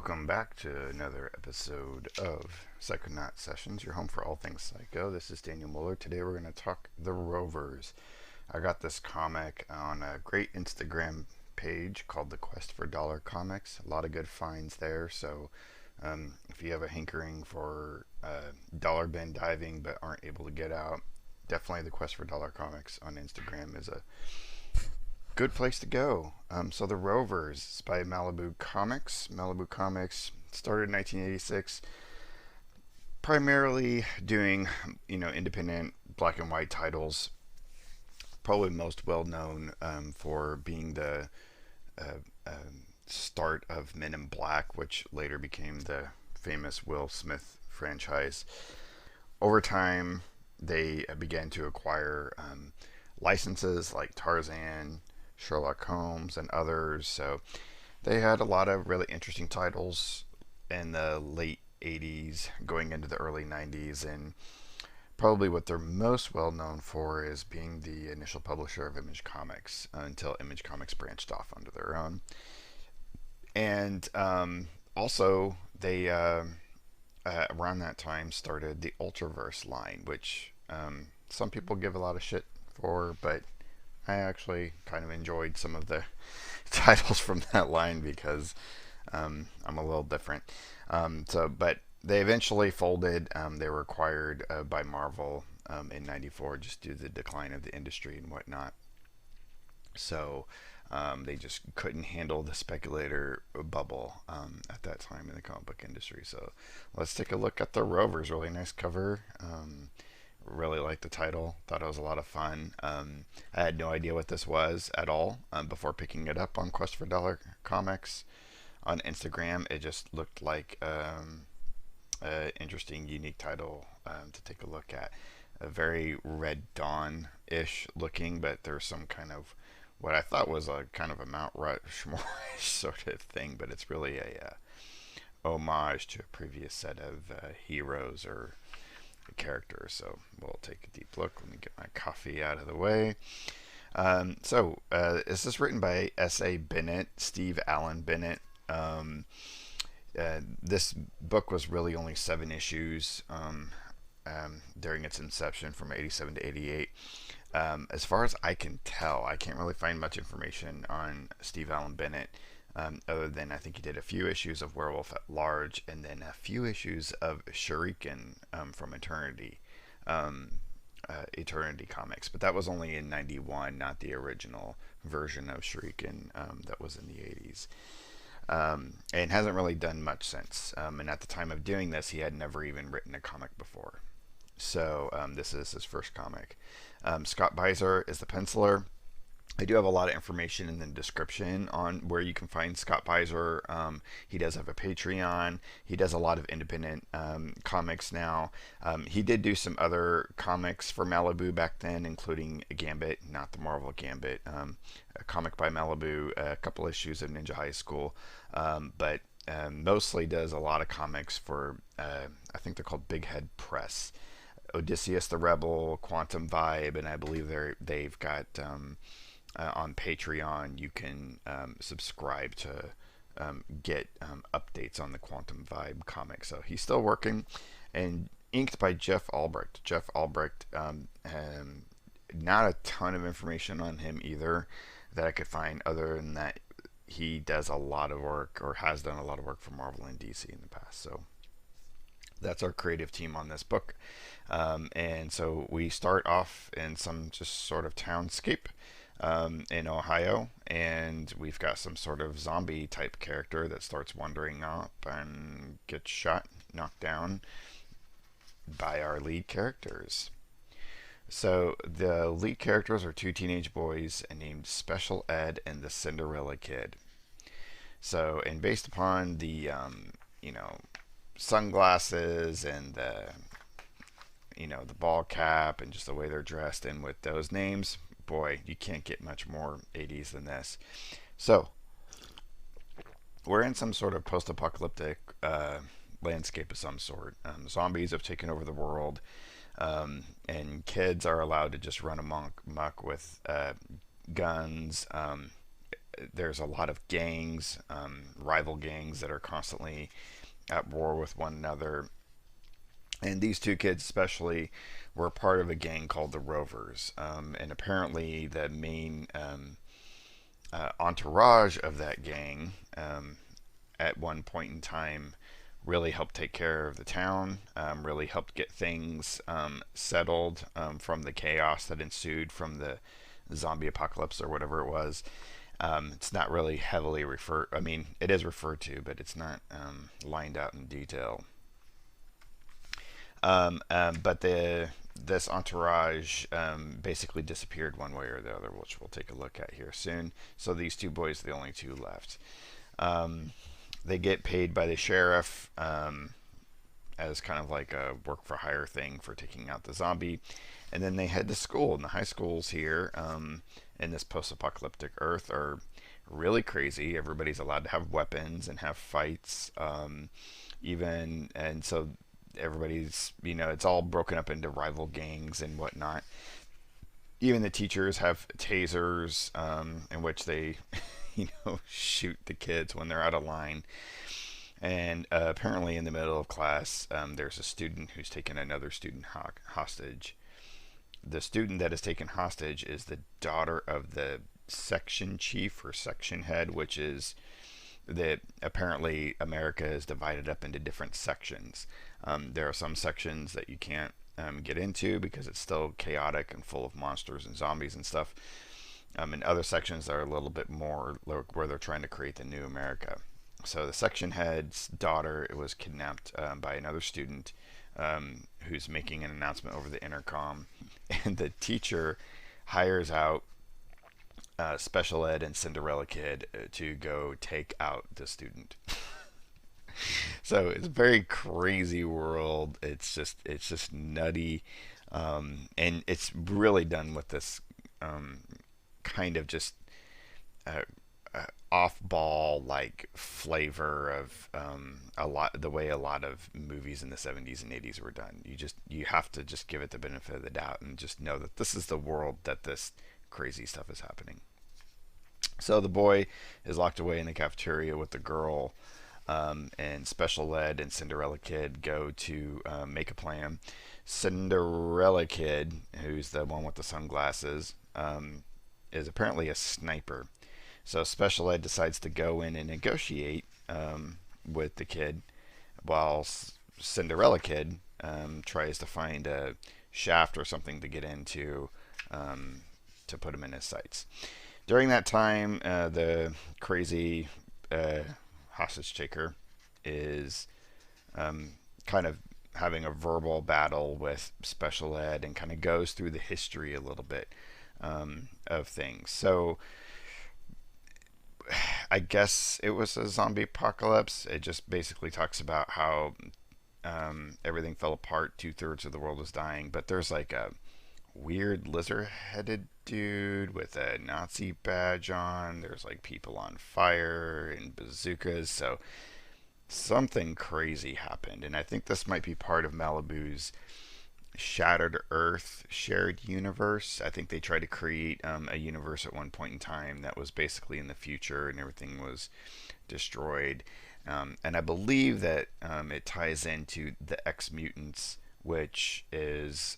Welcome back to another episode of Psychonaut Sessions, your home for all things psycho. This is Daniel Muller. Today we're going to talk The Rovers. I got this comic on a great Instagram page called The Quest for Dollar Comics. A lot of good finds there, so if you have a hankering for dollar bin diving but aren't able to get out, definitely The Quest for Dollar Comics on Instagram is a good place to go. So The Rovers is by Malibu Comics. Malibu Comics started in 1986, primarily doing independent black and white titles. Probably most well known for being the uh, start of Men in Black, which later became the famous Will Smith franchise. Over time, they began to acquire licenses like Tarzan, Sherlock Holmes, and others. So they had a lot of really interesting titles in the late 80s, going into the early 90s, and probably what they're most well known for is being the initial publisher of Image Comics until Image Comics branched off onto their own. And also, they around that time started the Ultraverse line, which some people give a lot of shit for, but I actually kind of enjoyed some of the titles from that line because I'm a little different. But they eventually folded. They were acquired by Marvel in '94 just due to the decline of the industry and whatnot. So they just couldn't handle the speculator bubble at that time in the comic book industry. So let's take a look at the Rovers. Really nice cover. Really liked the title. Thought it was a lot of fun. I had no idea what this was at all before picking it up on Quest for Dollar Comics on Instagram. It just looked like an interesting, unique title to take a look at. A very Red Dawn ish looking, but there's some kind of what I thought was a kind of a Mount Rushmore sort of thing, but it's really a homage to a previous set of heroes or characters. So we'll take a deep look. Let me get my coffee out of the way. This is written by S.A. Bennett, Steve Allen Bennett. This book was really only 7 issues during its inception from 87 to 88. As far as I can tell, I can't really find much information on Steve Allen Bennett, other than I think he did a few issues of Werewolf at Large and then a few issues of Shuriken from Eternity Comics. But that was only in '91, not the original version of Shuriken that was in the '80s. And hasn't really done much since. And at the time of doing this, he had never even written a comic before. So this is his first comic. Scott Beiser is the penciler. I do have a lot of information in the description on where you can find Scott Beiser. He does have a Patreon. He does a lot of independent comics now. He did do some other comics for Malibu back then, including Gambit, not the Marvel Gambit, a comic by Malibu, a couple issues of Ninja High School, but mostly does a lot of comics for, I think they're called Big Head Press. Odysseus the Rebel, Quantum Vibe, and I believe they've got on Patreon you can subscribe to get updates on the Quantum Vibe comic. So he's still working, and inked by Jeff Albrecht. Jeff Albrecht, not a ton of information on him either that I could find, other than that he does a lot of work, or has done a lot of work for Marvel and DC in the past. So that's our creative team on this book. And so we start off in some just sort of townscape in Ohio, and we've got some sort of zombie type character that starts wandering up and gets shot, knocked down by our lead characters. So the lead characters are two teenage boys named Special Ed and the Cinderella Kid. So, and based upon the sunglasses and the ball cap and just the way they're dressed, and with those names, boy, you can't get much more 80s than this. So we're in some sort of post-apocalyptic landscape of some sort. Zombies have taken over the world, and kids are allowed to just run amok with guns, there's a lot of gangs, rival gangs that are constantly at war with one another. And these two kids, especially, were part of a gang called the Rovers. And apparently, the main entourage of that gang at one point in time really helped take care of the town, really helped get things settled from the chaos that ensued from the zombie apocalypse or whatever it was. It's not really heavily referred. I mean, it is referred to, but it's not lined out in detail. But this entourage basically disappeared one way or the other, which we'll take a look at here soon. So these two boys are the only two left. Um, they get paid by the sheriff as kind of like a work for hire thing for taking out the zombie, and then they head to school. And the high schools here in this post-apocalyptic Earth are really crazy. Everybody's allowed to have weapons and have fights, even and so everybody's it's all broken up into rival gangs and whatnot. Even the teachers have tasers in which they shoot the kids when they're out of line. And apparently, in the middle of class, there's a student who's taken another student hostage. The student that is taken hostage is the daughter of the section chief or section head, which is that apparently America is divided up into different sections. There are some sections that you can't get into because it's still chaotic and full of monsters and zombies and stuff. And other sections are a little bit more where they're trying to create the new America. So the section head's daughter was kidnapped by another student who's making an announcement over the intercom, and the teacher hires out Special Ed and Cinderella Kid to go take out the student. So it's a very crazy world. It's just nutty, and it's really done with this kind of just uh, off-ball like flavor of the way a lot of movies in the 70s and 80s were done. You have to just give it the benefit of the doubt and just know that this is the world that this crazy stuff is happening. So the boy is locked away in the cafeteria with the girl, and Special Ed and Cinderella Kid go to make a plan. Cinderella Kid, who's the one with the sunglasses, is apparently a sniper. So Special Ed decides to go in and negotiate with the kid, while Cinderella Kid tries to find a shaft or something to get into to put him in his sights. During that time, the crazy hostage taker is kind of having a verbal battle with Special Ed and kind of goes through the history a little bit of things. So I guess it was a zombie apocalypse. It just basically talks about how everything fell apart, 2/3 of the world was dying, but there's like a weird lizard-headed dude with a Nazi badge on. There's like people on fire and bazookas. So something crazy happened, and I think this might be part of Malibu's Shattered Earth shared universe. I think they tried to create a universe at one point in time that was basically in the future and everything was destroyed. And I believe that it ties into the X Mutants, which is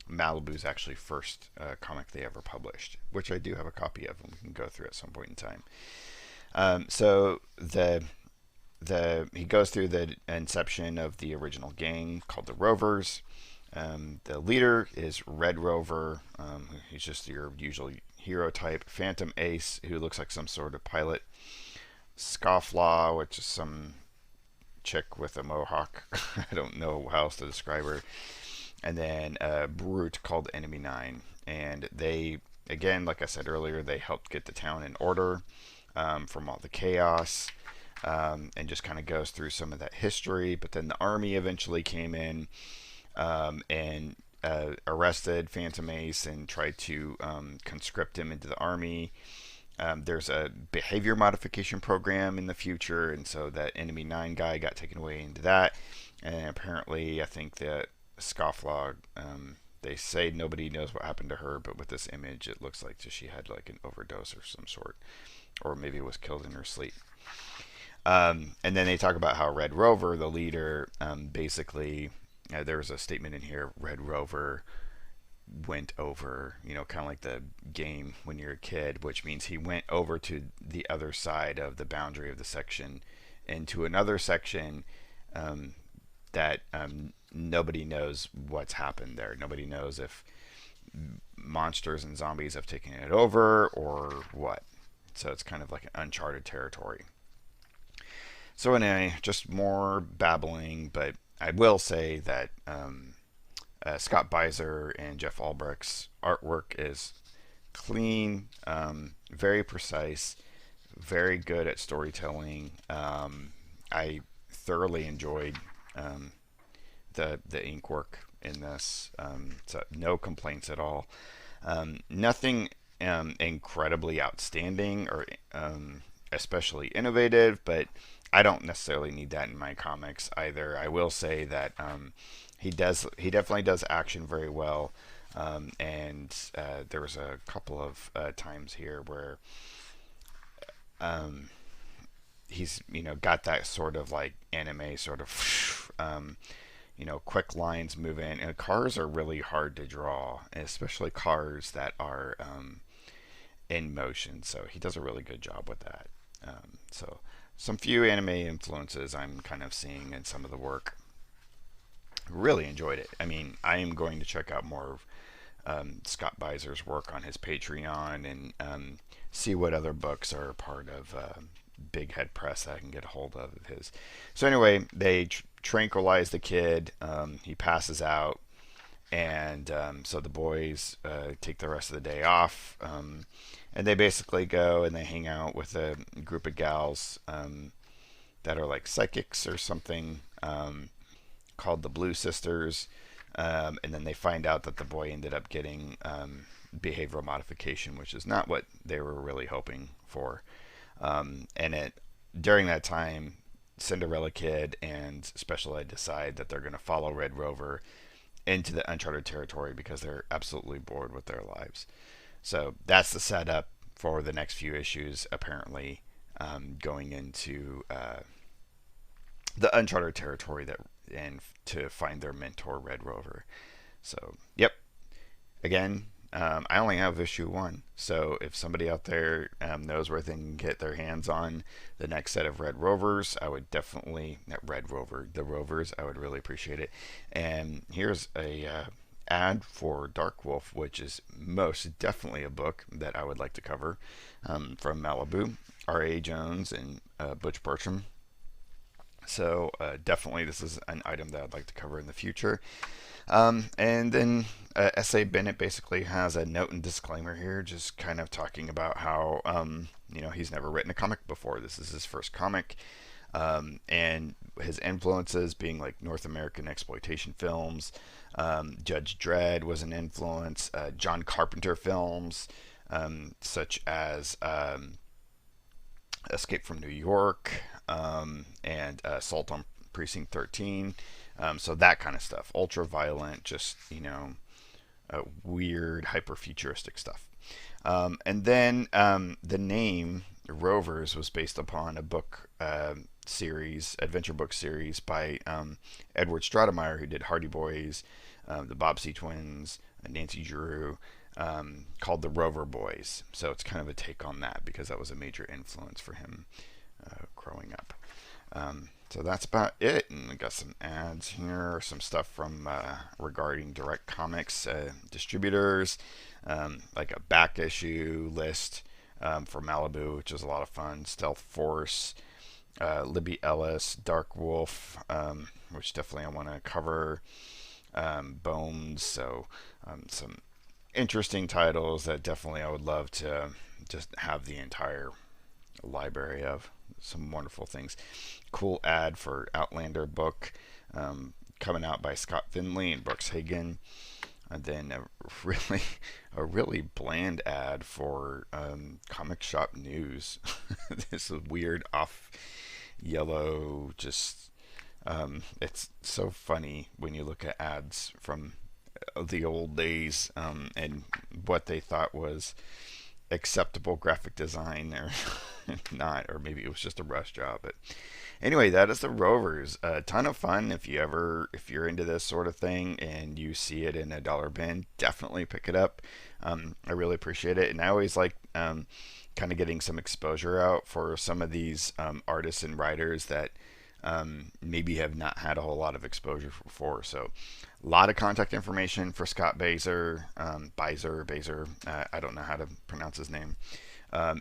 Malibu's actually first comic they ever published, which I do have a copy of and we can go through at some point in time. So he goes through the inception of the original gang called the Rovers. The leader is Red Rover. He's just your usual hero type. Phantom Ace, who looks like some sort of pilot. Scofflaw, which is some chick with a mohawk. I don't know how else to describe her. And then Brute, called Enemy 9. And they, again, like I said earlier, they helped get the town in order from all the chaos. And just kind of goes through some of that history. But then the army eventually came in and arrested Phantom Ace and tried to conscript him into the army. There's a behavior modification program in the future, and so that Enemy 9 guy got taken away into that. And apparently, I think that Scofflaw They say nobody knows what happened to her, but with this image, it looks like she had like an overdose or some sort, or maybe was killed in her sleep. And then they talk about how Red Rover, the leader, basically, there was a statement in here: Red Rover went over, kind of like the game when you're a kid, which means he went over to the other side of the boundary of the section into another section, that nobody knows what's happened there. Nobody knows if monsters and zombies have taken it over or what. So it's kind of like an uncharted territory. So anyway, just more babbling, but I will say that Scott Beiser and Jeff Albrecht's artwork is clean, very precise, very good at storytelling. I thoroughly enjoyed the ink work in this, so no complaints at all. Nothing incredibly outstanding or especially innovative, but I don't necessarily need that in my comics either. I will say that he definitely does action very well, and there was a couple of times here where he's got that sort of like anime sort of quick lines moving, and cars are really hard to draw, especially cars that are in motion. So he does a really good job with that. So some few anime influences I'm kind of seeing in some of the work. Really enjoyed it. I mean, I am going to check out more of Scott Beiser's work on his Patreon, and see what other books are part of Big Head Press that I can get a hold of his. So anyway, they tranquilize the kid. He passes out, and so the boys take the rest of the day off, and they basically go and they hang out with a group of gals that are like psychics or something, called the Blue Sisters, and then they find out that the boy ended up getting behavioral modification, which is not what they were really hoping for. And during that time, Cinderella Kid and Special Ed decide that they're going to follow Red Rover into the uncharted territory because they're absolutely bored with their lives. So that's the setup for the next few issues, apparently, going into the uncharted territory and to find their mentor, Red Rover. So, yep. Again, I only have issue 1, so if somebody out there knows where they can get their hands on the next set of Red Rovers, I would definitely, not Red Rover, the Rovers, I would really appreciate it. And here's a ad for Dark Wolf, which is most definitely a book that I would like to cover, from Malibu, R.A. Jones, and Butch Bertram. So definitely this is an item that I'd like to cover in the future. And then S.A. Bennett basically has a note and disclaimer here, just kind of talking about how, he's never written a comic before. This is his first comic. And his influences being like North American exploitation films. Judge Dredd was an influence. John Carpenter films, such as Escape from New York, and Assault on Precinct 13. So that kind of stuff. Ultra violent, just, weird, hyper futuristic stuff. And then the name Rovers was based upon a book series, adventure book series by Edward Stratemeyer, who did Hardy Boys, the Bobbsey Twins, Nancy Drew, called the Rover Boys. So it's kind of a take on that because that was a major influence for him growing up. So that's about it. And I got some ads here, some stuff from regarding Direct Comics distributors, like a back issue list for Malibu, which is a lot of fun. Stealth Force, Libby Ellis, Dark Wolf, which definitely I want to cover. Bones, so some interesting titles that definitely I would love to just have the entire library of. Some wonderful things. Cool ad for Outlander book, coming out by Scott Finley and Brooks Hagen. And then a really bland ad for Comic Shop News. This is weird off yellow, just it's so funny when you look at ads from the old days, and what they thought was acceptable graphic design or not, or maybe it was just a rush job. But anyway, that is the Rovers. A ton of fun. If you're into this sort of thing and you see it in a dollar bin, definitely pick it up. I really appreciate it, and I always like kind of getting some exposure out for some of these artists and writers that maybe have not had a whole lot of exposure before. So, a lot of contact information for Scott Bazer. I don't know how to pronounce his name.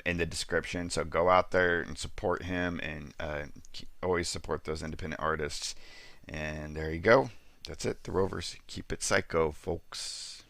In the description. So go out there and support him, and always support those independent artists. And there you go. That's it. The Rovers. Keep it psycho, folks.